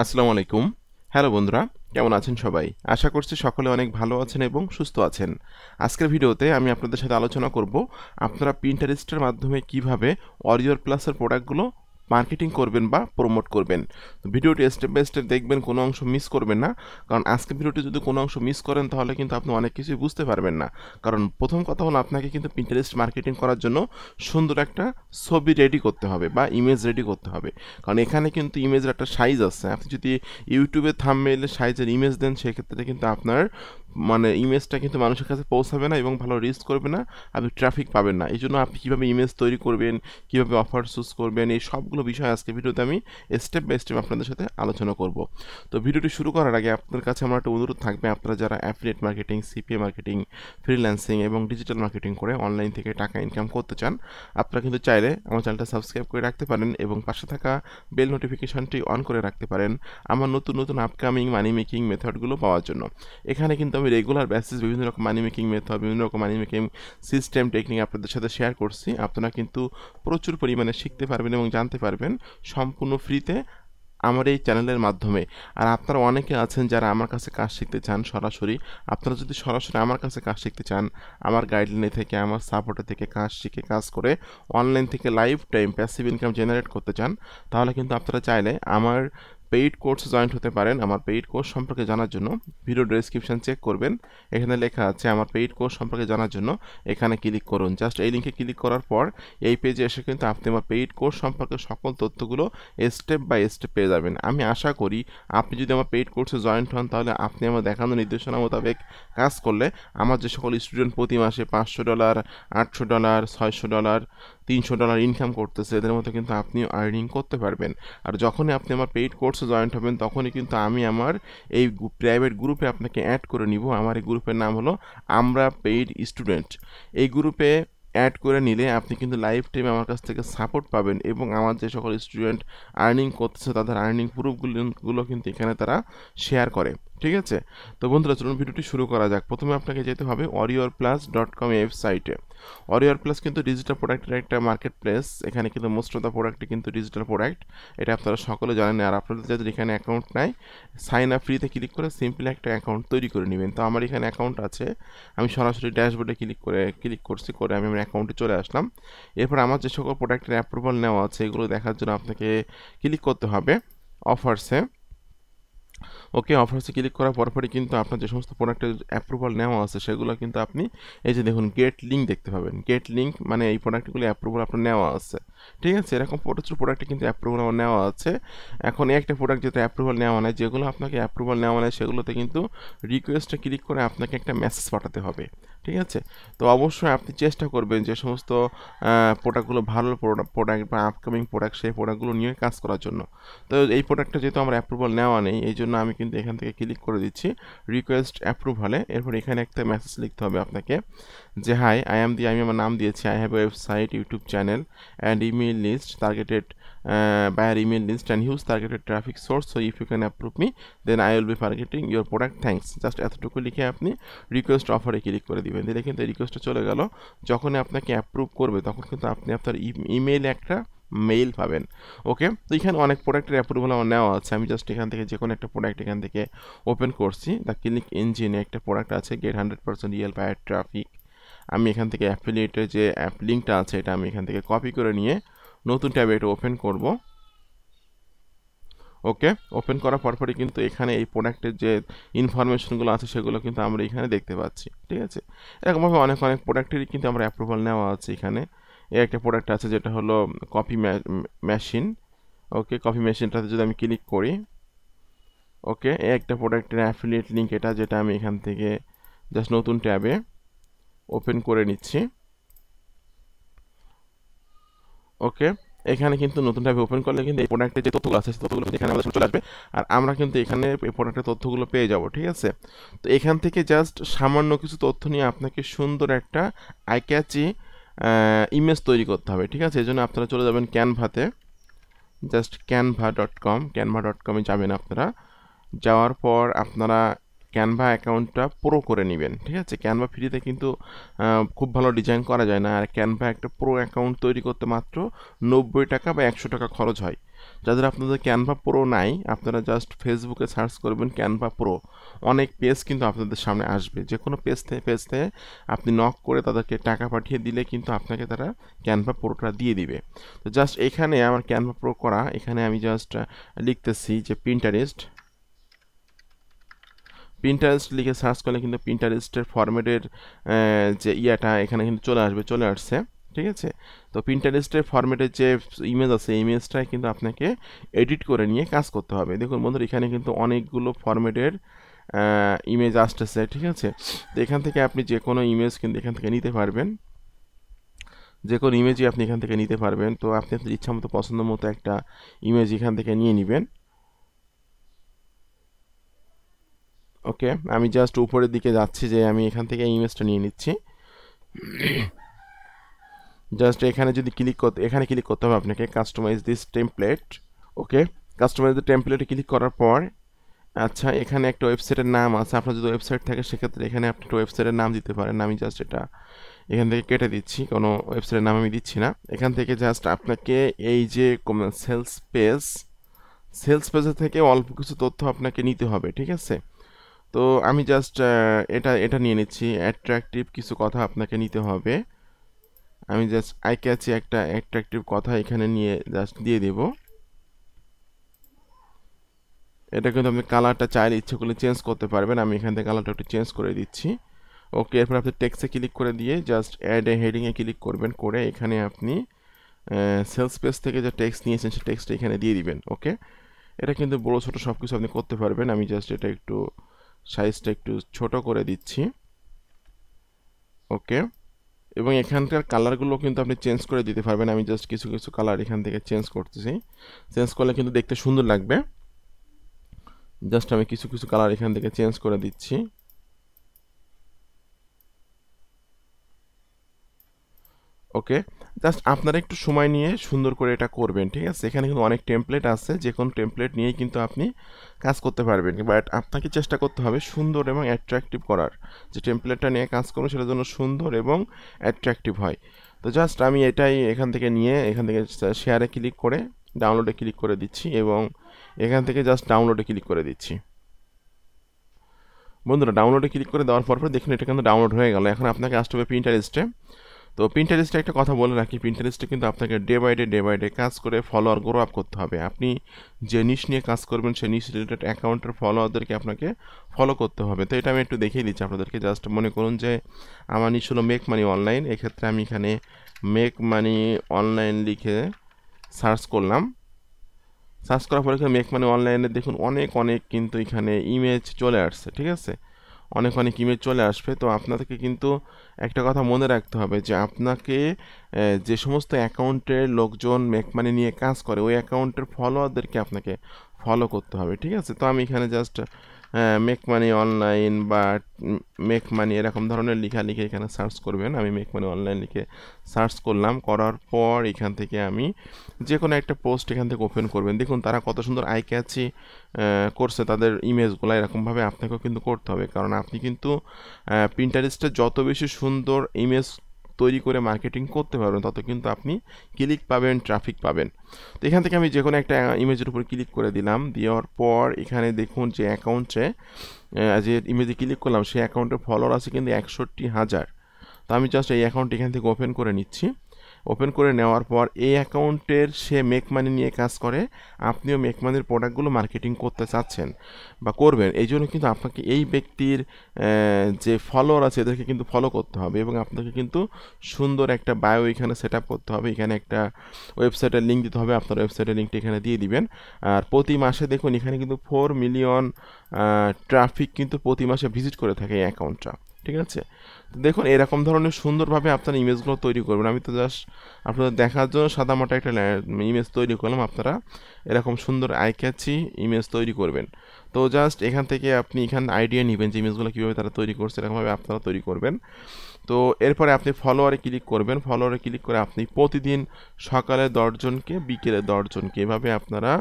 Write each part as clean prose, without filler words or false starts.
আসসালামু আলাইকুম। হ্যালো বন্ধুরা, কেমন আছেন সবাই? আশা করছি সকলে অনেক ভালো আছেন এবং সুস্থ আছেন। আজকের ভিডিওতে আমি আপনাদের সাথে আলোচনা করব আপনারা Pinterest-এর মাধ্যমে কিভাবে Warrior Plus-এর প্রোডাক্টগুলো মার্কেটিং করবেন বা প্রমোট করবেন। তো ভিডিওটি স্টেপ বাই স্টেপ দেখবেন, কোনো অংশ মিস করবেন না। কারণ আজকের ভিডিওটি যদি কোনো অংশ মিস করেন তাহলে কিন্তু আপনি অনেক কিছুই বুঝতে পারবেন না। কারণ প্রথম কথা হলো আপনাকে কিন্তু Pinterest মার্কেটিং করার জন্য সুন্দর একটা ছবি রেডি করতে হবে বা ইমেজ রেডি করতে হবে। কারণ এখানে কিন্তু ইমেজের একটা সাইজ আছে। আপনি যদি ইউটিউবে থাম্বনেইলের সাইজের ইমেজ দেন সেক্ষেত্রে কিন্তু আপনার ইমেজটা কিন্তু মানুষের কাছে পৌঁছাবে না এবং ভালো রিচ করবে না, আপনি ট্রাফিক পাবেন না। এই জন্য আপনি কীভাবে ইমেজ তৈরি করবেন, কীভাবে অফার চুজ করবেন, এই সবগুলো বিষয় আজকে ভিডিওতে আমি স্টেপ বাই স্টেপ আপনাদের সাথে আলোচনা করব। তো ভিডিওটি শুরু করার আগে আপনাদের কাছে আমার একটা অনুরোধ থাকবে, আপনারা যারা affiliate marketing, CPA marketing, freelancing এবং ডিজিটাল মার্কেটিং করে অনলাইন থেকে টাকা ইনকাম করতে চান, আপনারা কিন্তু চাইলে আমার চ্যানেলটা সাবস্ক্রাইব করে রাখতে পারেন এবং পাশে থাকা বেল নোটিফিকেশনটি অন করে রাখতে পারেন আমার নতুন নতুন আপকামিং মানি মেকিং মেথডগুলো পাওয়ার জন্য। এখানে কিন্তু আমি রেগুলার বেসিস বিভিন্ন রকম মানি মেকিং মেথড, বিভিন্ন রকম মানি মেকিং সিস্টেম, টেকনিক আপনাদের সাথে শেয়ার করছি। আপনারা কিন্তু প্রচুর পরিমাণে শিখতে পারবেন এবং জানতে পারবেন সম্পূর্ণ ফ্রিতে আমার এই চ্যানেলের মাধ্যমে। আর আপনারা অনেকে আছেন যারা আমার কাছে কাজ শিখতে চান সরাসরি। আপনারা যদি সরাসরি আমার কাছে কাজ শিখতে চান, আমার গাইডলাইনে থেকে, আমার সাপোর্টে থেকে কাজ শিখে কাজ করে অনলাইন থেকে life time passive income generate করতে চান, তাহলে কিন্তু আপনারা চাইলে আমার পেইড কোর্সে জয়েন্ট হতে পারেন। আমার পেইড কোর্স সম্পর্কে জানার জন্য ভিডিও ডেসক্রিপশন চেক করবেন, এখানে লেখা আছে আমার পেইড কোর্স সম্পর্কে জানার জন্য এখানে ক্লিক করুন। জাস্ট এই লিঙ্কে ক্লিক করার পর এই পেজে এসে কিন্তু আপনি আমার পেইড কোর্স সম্পর্কে সকল তথ্যগুলো স্টেপ বাই স্টেপ পেয়ে যাবেন। আমি আশা করি আপনি যদি আমার পেইড কোর্সে জয়েন্ট হন তাহলে আপনি আমার দেখানো নির্দেশনা মোতাবেক কাজ করলে আমার যে সকল স্টুডেন্ট প্রতি মাসে $500, $800, $600, $300 ইনকাম করতেছে, এদের মধ্যে কিন্তু আপনি আর্নিং করতে পারবেন। আর যখনই আপনি আমার পেইড কোর্সে জয়েন্ট হবেন তখনই কিন্তু আমি আমার এই প্রাইভেট গ্রুপে আপনাকে অ্যাড করে নিব। আমার এই গ্রুপের নাম হলো আমরা পেইড স্টুডেন্ট। এই গ্রুপে অ্যাড করে নিলে আপনি কিন্তু লাইফ টাইমে আমার কাছ থেকে সাপোর্ট পাবেন এবং আমার যে সকল স্টুডেন্ট আর্নিং করতেছে তাদের আর্নিং প্রুফগুলো কিন্তু এখানে তারা শেয়ার করে। ঠিক আছে? তো বন্ধুরা, চলুন ভিডিওটি শুরু করা যাক। প্রথমে আপনাকে যেতে হবে warriorplus.com ওয়েবসাইটে। Warrior Plus কিন্তু ডিজিটাল প্রোডাক্টের একটা মার্কেট প্লেস। এখানে কিন্তু মোস্ট অফ দ্য প্রোডাক্টই কিন্তু ডিজিটাল প্রোডাক্ট, এটা আপনারা সকলে জানেন। আর আপনাদের যাদের এখানে অ্যাকাউন্ট নাই, সাইন আপ ফ্রিতে ক্লিক করে সিম্পলি একটা অ্যাকাউন্ট তৈরি করে নেবেন। তো আমার এখানে অ্যাকাউন্ট আছে, আমি সরাসরি ড্যাশবোর্ডে ক্লিক করছি, করে আমি আমার অ্যাকাউন্টে চলে আসলাম। এরপর আমার যে সকল প্রোডাক্টের অ্যাপ্রুভাল নেওয়া আছে এগুলো দেখার জন্য আপনাকে ক্লিক করতে হবে অফার্সে। ওকে, অফার্সে ক্লিক করার পরপরই কিন্তু আপনার যে সমস্ত প্রোডাক্টের অ্যাপ্রুভাল নেওয়া আছে সেগুলো কিন্তু আপনি এই যে দেখুন গেট লিঙ্ক দেখতে পাবেন। গেট লিঙ্ক মানে এই প্রোডাক্টগুলো অ্যাপ্রুভাল আপনার নেওয়া আছে। ঠিক আছে? এরকম প্রচুর প্রোডাক্টে কিন্তু অ্যাপ্রুভাল আমার নেওয়া আছে। এখন একটা প্রোডাক্ট যেটা অ্যাপ্রুভাল নেওয়া নেয়, যেগুলো আপনাকে অ্যাপ্রুভাল নেওয়া নেয় সেগুলোতে কিন্তু রিকোয়েস্টে ক্লিক করে আপনাকে একটা মেসেজ পাঠাতে হবে। ঠিক আছে? তো অবশ্যই আপনি চেষ্টা করবেন যে সমস্ত প্রোডাক্টগুলো ভালো প্রোডাক্ট বা আপকামিং প্রোডাক্ট সেই প্রোডাক্টগুলো নিয়ে কাজ করার জন্য। তো এই প্রোডাক্টটা যেহেতু আমার অ্যাপ্রুভাল নেওয়া নেই এই জন্য আমি কিন্তু এখান থেকে ক্লিক করে দিচ্ছি রিকোয়েস্ট অ্যাপ্রুভালে। এরপর এখানে একটা মেসেজ লিখতে হবে আপনাকে যে হাই আমি আমার নাম দিয়েছি, I have a website, YouTube channel and email list targeted buyer email list and huge targeted traffic source, so if you can approve me then I will be marketing your product, thanks. Just এতটুকু লিখে আপনি request অফারে click করে দিবেন, দিলে কিন্তু রিকোয়েস্টটা চলে গেল। যখনই আপনাকে অ্যাপ্রুভ করবে তখন কিন্তু আপনি আপনার ইমেইলে একটা মেইল পাবেন। ওকে, তো এখানে অনেক প্রোডাক্টের অ্যাপ্রুভাল আমার নেওয়া আছে। আমি জাস্ট এখান থেকে যে কোনো একটা প্রোডাক্ট এখান থেকে ওপেন করছি। দ্য ক্লিক ইঞ্জিনে একটা প্রোডাক্ট আছে গেট 100% রিয়েল বায়ার ট্রাফিক। আমি এখান থেকে অ্যাফিলিয়েটের যে অ্যাপ লিঙ্কটা আছে এটা আমি এখান থেকে কপি করে নিয়ে নতুন ট্যাবে এটা ওপেন করব। ওকে, ওপেন করার পরপরই কিন্তু এখানে এই প্রোডাক্টের যে ইনফরমেশনগুলো আছে সেগুলো কিন্তু আমরা এখানে দেখতে পাচ্ছি। ঠিক আছে? এরকমভাবে অনেক প্রোডাক্টেরই কিন্তু আমরা অ্যাপ্রুভাল নেওয়া আছে এখানে। এই একটা প্রোডাক্ট আছে যেটা হলো কপি মেশিন। ওকে, কপি মেশিনটাতে যদি আমি ক্লিক করি, ওকে, এই একটা প্রোডাক্টের অ্যাফিলিয়েট লিঙ্ক এটা, যেটা আমি এখান থেকে জাস্ট নতুন ট্যাবে ওপেন করে নিচ্ছি। ওকে, এখানে কিন্তু নতুন ট্যাবে ওপেন করলে কিন্তু এই প্রোডাক্টের যে তথ্যগুলো আছে সেই তথ্যগুলো এখানে আমাদের চলে আসবে আর আমরা কিন্তু এখানে এই প্রোডাক্টের তথ্যগুলো পেয়ে যাব। ঠিক আছে? তো এখান থেকে জাস্ট সামান্য কিছু তথ্য নিয়ে আপনাকে সুন্দর একটা আই ক্যাচি ইমেজ তৈরি করতে হবে। ঠিক আছে? এই জন্য আপনারা চলে যাবেন ক্যানভাতে, জাস্ট canva.com-এ যাবেন আপনারা। যাওয়ার পর আপনারা ক্যানভা অ্যাকাউন্টটা প্রো করে নেবেন। ঠিক আছে? ক্যানভা ফ্রিতে কিন্তু খুব ভালো ডিজাইন করা যায় না। আর ক্যানভা একটা প্রো অ্যাকাউন্ট তৈরি করতে মাত্র 90 টাকা বা 100 টাকা খরচ হয়। যাদের আপনাদের ক্যানভা প্রো নাই, আপনারা জাস্ট ফেসবুকে সার্চ করবেন ক্যানভা প্রো, অনেক পেজ কিন্তু আপনাদের সামনে আসবে। যে কোনো পেজ থেকে আপনি নক করে তাদেরকে টাকা পাঠিয়ে দিলে কিন্তু আপনাকে তারা ক্যানভা প্রোটা দিয়ে দিবে। তো জাস্ট এখানে আমার ক্যানভা প্রো করা, এখানে আমি জাস্ট লিখতেছি যে পিন্টারেস্ট লিখে সার্চ করলে কিন্তু পিন্টারেস্টের ফরম্যাটের যে ইয়াটা এখানে কিন্তু চলে আসছে, ঠিক আছে। তো পিন্টারেস্টের ফরম্যাটের যে ইমেজ আছে, ইমেজটাই কিন্তু আপনাকে এডিট করে নিয়ে কাজ করতে হবে। দেখুন বন্ধুরা, এখানে কিন্তু অনেকগুলো ফরম্যাটের ইমেজ আসতেছে, ঠিক আছে। তো এখান থেকে আপনি যে কোনো ইমেজ কিন্তু এখান থেকে নিতে পারবেন, যে কোনো ইমেজই আপনি এখান থেকে নিতে পারবেন। তো আপনি আপনার ইচ্ছা মতো পছন্দ মতো একটা ইমেজ এখান থেকে নিয়ে নেবেন। ওকে, আমি জাস্ট উপরের দিকে যাচ্ছি যে আমি এখান থেকে ইমেজটা নিয়ে নিচ্ছি। জাস্ট এখানে যদি এখানে ক্লিক করতে হবে আপনাকে, customize this template. Okay, customize the টেমপ্লেটে ক্লিক করার পর আচ্ছা এখানে একটা ওয়েবসাইটের নাম আছে, আপনার যদি ওয়েবসাইট থাকে সেক্ষেত্রে এখানে আপনি একটা ওয়েবসাইটের নাম দিতে পারেন। আমি জাস্ট এটা এখান থেকে কেটে দিচ্ছি, কোনো ওয়েবসাইটের নাম আমি দিচ্ছি না। এখান থেকে জাস্ট আপনাকে এই যে সেলস পেজের থেকে অল্প কিছু তথ্য আপনাকে নিতে হবে, ঠিক আছে। তো আমি জাস্ট এটা নিয়ে নিচ্ছি, অ্যাট্রাকটিভ কিছু কথা আপনাকে নিতে হবে। আমি জাস্ট আই ক্যাচি একটা অ্যাট্রাকটিভ কথা এখানে নিয়ে জাস্ট দিয়ে দেব। এটা কিন্তু আপনি কালারটা চাইলে ইচ্ছে করলে চেঞ্জ করতে পারবেন। আমি এখান থেকে কালারটা একটু চেঞ্জ করে দিচ্ছি। ওকে, এরপর আপনি টেক্সটে ক্লিক করে দিয়ে জাস্ট অ্যাড এ হেডিংয়ে ক্লিক করবেন, করে এখানে আপনি সেলস পেজ থেকে যে টেক্সট নিয়েছেন সেই টেক্সটটা এখানে দিয়ে দিবেন। ওকে, এটা কিন্তু বড় ছোট সব কিছু আপনি করতে পারবেন। আমি জাস্ট এটা একটু সাইজটা একটু ছোট করে দিচ্ছি। ওকে, এবং এখানকার কালারগুলো কিন্তু আপনি চেঞ্জ করে দিতে পারবেন। আমি জাস্ট কিছু কিছু কালার এখান থেকে চেঞ্জ করতেছি, চেঞ্জ করলে কিন্তু দেখতে সুন্দর লাগবে। জাস্ট আমি কিছু কিছু কালার এখান থেকে চেঞ্জ করে দিচ্ছি। ওকে, জাস্ট আপনারা একটু সময় নিয়ে সুন্দর করে এটা করবেন, ঠিক আছে। এখানে কিন্তু অনেক টেমপ্লেট আছে, যে কোনো টেমপ্লেট নিয়েই কিন্তু আপনি কাজ করতে পারবেন, বাট আপনাকে চেষ্টা করতে হবে সুন্দর এবং অ্যাট্রাকটিভ করার। যে টেমপ্লেটটা নিয়ে কাজ করবো সেটার জন্য সুন্দর এবং অ্যাট্রাকটিভ হয়। তো জাস্ট আমি এটাই এখান থেকে নিয়ে এখান থেকে শেয়ারে ক্লিক করে ডাউনলোডে ক্লিক করে দিচ্ছি, এবং এখান থেকে জাস্ট ডাউনলোডে ক্লিক করে দিচ্ছি। বন্ধুরা, ডাউনলোডে ক্লিক করে দেওয়ার পর দেখুন এটা কিন্তু ডাউনলোড হয়ে গেল। এখন আপনাকে আসতে হবে পিন্টারেস্টে। তো পিন্টারেস্টে একটা কথা বলে রাখি, পিন্টারেস্টে কিন্তু আপনাকে ডে বাই ডে কাজ করে ফলোয়ার গ্রো আপ করতে হবে। আপনি যে নিশ নিয়ে কাজ করবেন সেই নিশ রিলেটেড অ্যাকাউন্টের ফলোয়ারদেরকে আপনাকে ফলো করতে হবে। তো এটা আমি একটু দেখিয়ে দিচ্ছি আপনাদেরকে। জাস্ট মনে করুন যে আমার নিশ হলো মেক মানি অনলাইন, এক্ষেত্রে আমি এখানে মেক মানি অনলাইন লিখে সার্চ করলাম। সার্চ করার পরে মেক মানি অনলাইনে দেখুন অনেক কিন্তু এখানে ইমেজ চলে আসছে, ঠিক আছে। অনেক ইমেজ চলে আসবে। তো আপনাদেরকে কিন্তু একটা কথা মনে রাখতে হবে যে আপনাকে যে সমস্ত অ্যাকাউন্টের লোকজন মেক মানি নিয়ে কাজ করে ওই অ্যাকাউন্টের ফলোয়ারদেরকে আপনাকে ফলো করতে হবে, ঠিক আছে। তো আমি এখানে জাস্ট মেক মানি অনলাইন বা মেক মানি এরকম ধরনের লিখে এখানে সার্চ করবেন। আমি মেক মানি অনলাইন লিখে সার্চ করলাম, করার পর এখান থেকে আমি যে কোনো একটা পোস্ট এখান থেকে ওপেন করবেন। দেখুন তারা কত সুন্দর আই ক্যাচি করছে তাদের ইমেজগুলো, এরকমভাবে আপনাকেও কিন্তু করতে হবে। কারণ আপনি কিন্তু পিন্টারেস্টে যত বেশি সুন্দর ইমেজ তৈরি করে মার্কেটিং করতে পারবেন তত কিন্তু আপনি ক্লিক পাবেন, ট্রাফিক পাবেন। তো এখান থেকে আমি যে কোনো একটা ইমেজের উপর ক্লিক করে দিলাম, দেওয়ার পর এখানে দেখুন যে অ্যাকাউন্টে যে ইমেজে ক্লিক করলাম সেই অ্যাকাউন্টের ফলোয়ার আছে কিন্তু 61,000। তো আমি জাস্ট এই অ্যাকাউন্ট এখান থেকে ওপেন করে নিচ্ছি। ওপেন করে নেওয়ার পর এই অ্যাকাউন্টের সে মেক মানি নিয়ে কাজ করে, আপনিও মেক মানির প্রোডাক্টগুলো মার্কেটিং করতে চাচ্ছেন বা করবেন, এই জন্য কিন্তু আপনাকে এই ব্যক্তির যে ফলোয়ার আছে এদেরকে কিন্তু ফলো করতে হবে, এবং আপনাকে কিন্তু সুন্দর একটা বায়ো এখানে সেট আপ করতে হবে। এখানে একটা ওয়েবসাইটের লিঙ্ক দিতে হবে, আপনার ওয়েবসাইটের লিঙ্কটা এখানে দিয়ে দিবেন। আর প্রতি মাসে দেখুন এখানে কিন্তু 4 মিলিয়ন ট্রাফিক কিন্তু প্রতি মাসে ভিজিট করে থাকে এই অ্যাকাউন্টটা, ঠিক আছে। দেখুন এরকম ধরনের সুন্দরভাবে আপনারা ইমেজগুলো তৈরি করবেন। আমি তো জাস্ট আপনাদের দেখার জন্য সাদামাটা একটা ইমেজ তৈরি করলাম, আপনারা এরকম সুন্দর আই ক্যাচি ইমেজ তৈরি করবেন। তো জাস্ট এখান থেকে আপনি এখানে আইডিয়া নেবেন যে ইমেজগুলো কীভাবে তারা তৈরি করছে, এরকমভাবে আপনারা তৈরি করবেন। তো এরপরে আপনি ফলোয়ারে ক্লিক করবেন। ফলোয়ারে ক্লিক করে আপনি প্রতিদিন সকালে 10 জনকে, বিকেলে 10 জনকে, এভাবে আপনারা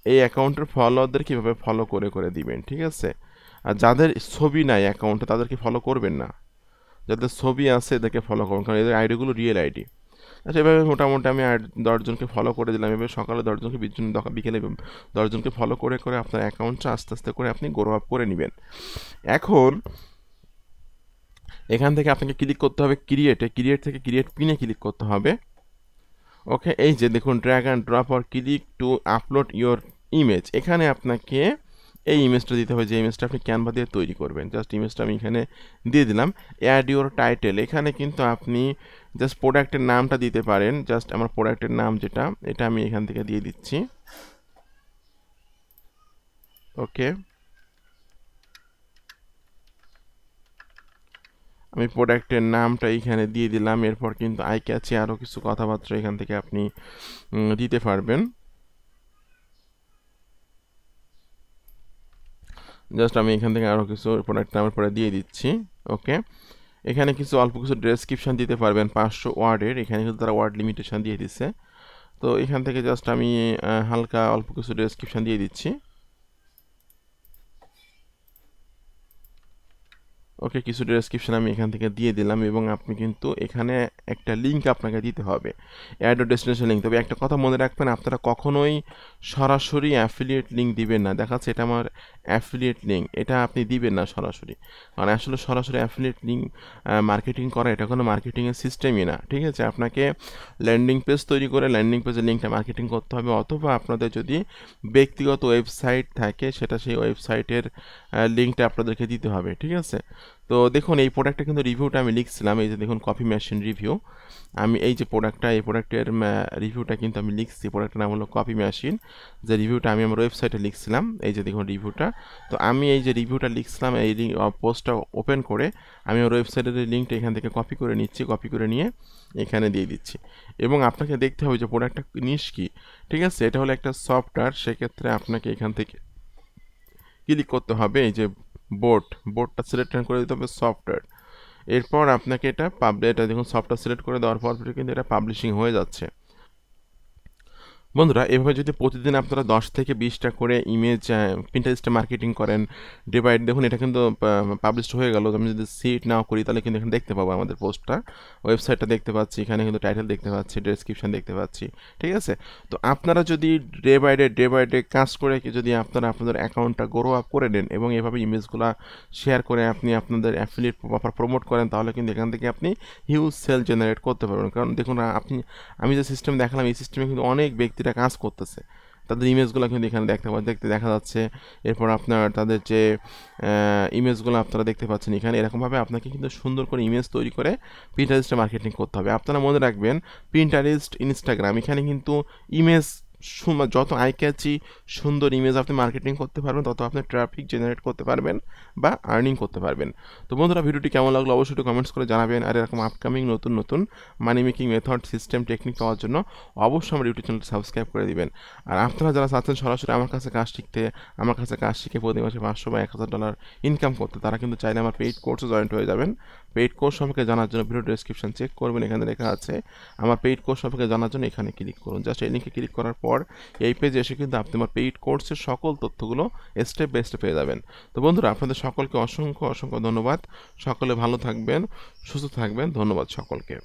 এই অ্যাকাউন্টের ফলোয়ারদের কীভাবে ফলো করে দিবেন, ঠিক আছে। আর যাদের ছবি নাই অ্যাকাউন্টে তাদেরকে ফলো করবেন না, যাদের ছবি আছে এদেরকে ফলো করুন, কারণ এদের আইডিগুলো রিয়েল আইডি। আচ্ছা, এভাবে মোটামুটি আমি 10 জনকে ফলো করে দিলাম। এভাবে সকালে 10 জনকে, বিকেলে 10 জনকে ফলো করে করে আপনার অ্যাকাউন্টটা আস্তে আস্তে করে আপনি গ্রো আপ করে নেবেন। এখন এখান থেকে আপনাকে ক্লিক করতে হবে ক্রিয়েট থেকে ক্রিয়েট পিনে ক্লিক করতে হবে। ওকে, এই যে দেখুন drag and drop or click to upload your image, এখানে আপনাকে এই ইমেজটা দিতে হবে, যে ইমেজটা আপনি ক্যানভা দিয়ে তৈরি করবেন। জাস্ট ইমেজটা আমি এখানে দিয়ে দিলাম। অ্যাড ইওর টাইটেল, এখানে কিন্তু আপনি জাস্ট প্রোডাক্টের নামটা দিতে পারেন। জাস্ট আমার প্রোডাক্টের নাম যেটা, এটা আমি এখান থেকে দিয়ে দিচ্ছি। ওকে, আমি প্রোডাক্টের নামটা এখানে দিয়ে দিলাম। এরপর কিন্তু আই ক্যাচে আরও কিছু কথাবার্তা এখান থেকে আপনি দিতে পারবেন। জাস্ট আমি এখান থেকে আরও কিছু প্রোডাক্ট নামের পরে দিয়ে দিচ্ছি। ওকে, এখানে কিছু অল্প কিছু ডেসক্রিপশান দিতে পারবেন 500 ওয়ার্ডের, এখানে কিন্তু তারা ওয়ার্ড লিমিটেশন দিয়ে দিচ্ছে। তো এখান থেকে জাস্ট আমি হালকা অল্প কিছু ডেসক্রিপশান দিয়ে দিচ্ছি। ওকে, কিছু ডেসক্রিপশন আমি এখান থেকে দিয়ে দিলাম, এবং আপনি কিন্তু এখানে একটা লিঙ্ক আপনাকে দিতে হবে, অ্যাড ও ডেস্টিনেশন লিঙ্ক। তবে একটা কথা মনে রাখবেন, আপনারা কখনোই সরাসরি অ্যাফিলিয়েট লিঙ্ক দিবেন না। দেখাচ্ছে এটা আমার অ্যাফিলিয়েট লিঙ্ক, এটা আপনি দিবেন না সরাসরি, কারণ আসলে সরাসরি অ্যাফিলিয়েট লিঙ্ক মার্কেটিং করা এটা কোনো মার্কেটিংয়ের সিস্টেমই না। ঠিক আছে, আপনাকে ল্যান্ডিং পেজ তৈরি করে ল্যান্ডিং পেজের লিঙ্কটা মার্কেটিং করতে হবে, অথবা আপনাদের যদি ব্যক্তিগত ওয়েবসাইট থাকে সেটা সেই ওয়েবসাইটের লিঙ্কটা আপনাদেরকে দিতে হবে। ঠিক আছে, তো দেখুন এই প্রোডাক্টটা কিন্তু রিভিউটা আমি লিখছিলাম, এই যে দেখুন কফি মেশিন রিভিউ। আমি এই যে প্রোডাক্টটা, এই প্রোডাক্টের রিভিউটা কিন্তু আমি লিখছি। প্রোডাক্টের নাম হলো কফি মেশিন, যে রিভিউটা আমি আমার ওয়েবসাইটে লিখছিলাম। এই যে দেখুন রিভিউটা, তো আমি এই যে রিভিউটা লিখছিলাম, এই পোস্টটা ওপেন করে আমি আমার ওয়েবসাইটের লিঙ্কটা এখান থেকে কপি করে নিচ্ছি, কপি করে নিয়ে এখানে দিয়ে দিচ্ছি। এবং আপনাকে দেখতে হবে যে প্রোডাক্টটা নিশ কি। ঠিক আছে, এটা হলো একটা সফটওয়্যার, সেক্ষেত্রে আপনাকে এখান থেকে ক্লিক করতে হবে, এই যে বোর্ডটা সিলেক্ট করে দিতে হবে সফটওয়্যার। এরপর আপনাকে এটা দেখুন সফটওয়্যার সিলেক্ট করে দেওয়ার পর কিন্তু এটা পাবলিশিং হয়ে যাচ্ছে। বন্ধুরা, এভাবে যদি প্রতিদিন আপনারা 10 থেকে 20টা করে ইমেজ পিন্টারেস্টে মার্কেটিং করেন, ডিভাইড, দেখুন এটা কিন্তু পাবলিশ হয়ে গেল। আমি যদি সিট নাও করি তাহলে কিন্তু এখানে দেখতে পাবো আমাদের পোস্টটা, ওয়েবসাইটটা দেখতে পাচ্ছি, এখানে কিন্তু টাইটেল দেখতে পাচ্ছি, ডেসক্রিপশন দেখতে পাচ্ছি। ঠিক আছে, তো আপনারা যদি ডে বাই ডে কাজ করে যদি আপনারা আপনাদের অ্যাকাউন্টটা গ্রো আপ করে নেন এবং এভাবে ইমেজগুলো শেয়ার করে আপনি আপনাদের অ্যাফিলিয়েট অফার প্রমোট করেন, তাহলে কিন্তু এখান থেকে আপনি হিউজ সেল জেনারেট করতে পারবেন। কারণ দেখুন আমি যে সিস্টেম দেখালাম, এই সিস্টেমে কিন্তু অনেক ব্যক্তিরা কাজ করতেছে, তাদের ইমেজগুলো কিন্তু এখানে দেখা যাচ্ছে। এরপর আপনার তাদের যে ইমেজগুলো আপনারা দেখতে পাচ্ছেন এখানে, এরকমভাবে আপনাকে কিন্তু সুন্দর করে ইমেজ তৈরি করে পিন্টারেস্টে মার্কেটিং করতে হবে। আপনারা মনে রাখবেন, পিন্টারেস্ট, ইনস্টাগ্রাম, এখানে কিন্তু ইমেজ যত আই ক্যাচি সুন্দর ইমেজ আপনি মার্কেটিং করতে পারবেন, তত আপনি ট্রাফিক জেনারেট করতে পারবেন বা আর্নিং করতে পারবেন। তো বন্ধুরা, ভিডিওটি কেমন লাগলো অবশ্যই একটু কমেন্টস করে জানাবেন। আর এরকম আপকামিং নতুন নতুন money making method, system, technique পাওয়ার জন্য অবশ্যই আমার ইউটিউব চ্যানেলটি সাবস্ক্রাইব করে দিবেন। আর আপনারা যারা চাচ্ছেন সরাসরি আমার কাছে কাজ শিখতে, আমার কাছে কাজ শিখে প্রতি মাসে $500 বা $1000 ইনকাম করতে, তারা কিন্তু চাইলে আমার পেইড কোর্সে জয়েন্ট হয়ে যাবেন। পেইড কোর্স সম্পর্কে জানার জন্য ভিডিও ডেসক্রিপশন চেক করবেন, এখানে লেখা আছে আমার পেইড কোর্স সম্পর্কে জানার জন্য এখানে ক্লিক করুন। জাস্ট এই লিঙ্কে ক্লিক করার পর এই পেজে এসে কিন্তু আপনি আমার পেইড কোর্সের সকল তথ্যগুলো স্টেপ বাই স্টেপ পেয়ে যাবেন। তো বন্ধুরা, আপনাদের সকলকে অসংখ্য অসংখ্য ধন্যবাদ। সকলে ভালো থাকবেন, সুস্থ থাকবেন। ধন্যবাদ সকলকে।